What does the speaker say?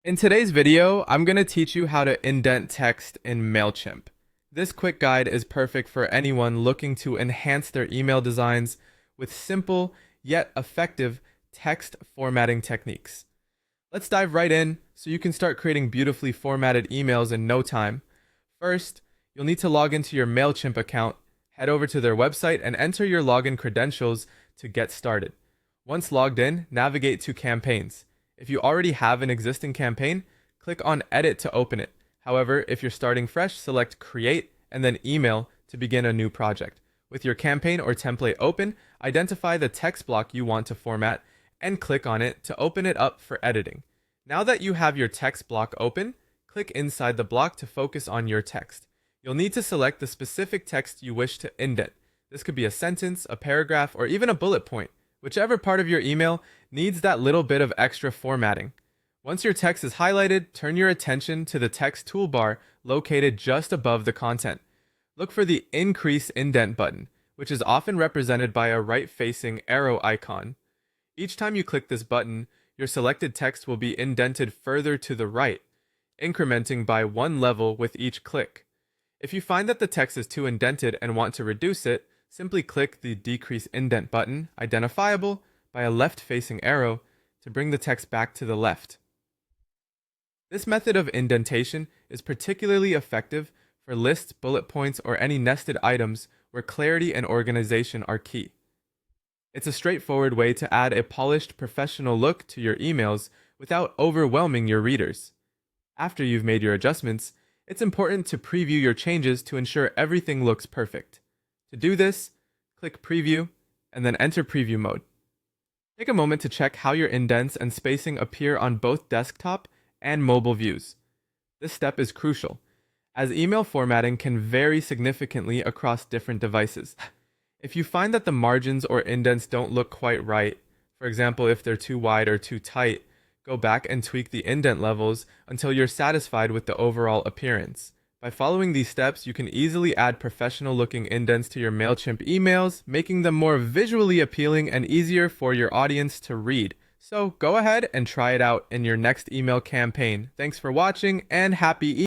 In today's video, I'm going to teach you how to indent text in Mailchimp. This quick guide is perfect for anyone looking to enhance their email designs with simple yet effective text formatting techniques. Let's dive right in so you can start creating beautifully formatted emails in no time. First, you'll need to log into your Mailchimp account, head over to their website, and enter your login credentials to get started. Once logged in, navigate to Campaigns. If you already have an existing campaign, click on Edit to open it. However, if you're starting fresh, select Create and then Email to begin a new project. With your campaign or template open, identify the text block you want to format and click on it to open it up for editing. Now that you have your text block open, click inside the block to focus on your text. You'll need to select the specific text you wish to indent. This could be a sentence, a paragraph, or even a bullet point. Whichever part of your email needs that little bit of extra formatting. Once your text is highlighted, turn your attention to the text toolbar located just above the content. Look for the Increase Indent button, which is often represented by a right-facing arrow icon. Each time you click this button, your selected text will be indented further to the right, incrementing by one level with each click. If you find that the text is too indented and want to reduce it, simply click the Decrease Indent button, identifiable by a left-facing arrow, to bring the text back to the left. This method of indentation is particularly effective for lists, bullet points, or any nested items where clarity and organization are key. It's a straightforward way to add a polished, professional look to your emails without overwhelming your readers. After you've made your adjustments, it's important to preview your changes to ensure everything looks perfect. To do this, click Preview and then enter Preview mode. Take a moment to check how your indents and spacing appear on both desktop and mobile views. This step is crucial, as email formatting can vary significantly across different devices. If you find that the margins or indents don't look quite right, for example if they're too wide or too tight, go back and tweak the indent levels until you're satisfied with the overall appearance. By following these steps, you can easily add professional-looking indents to your Mailchimp emails, making them more visually appealing and easier for your audience to read. So go ahead and try it out in your next email campaign. Thanks for watching and happy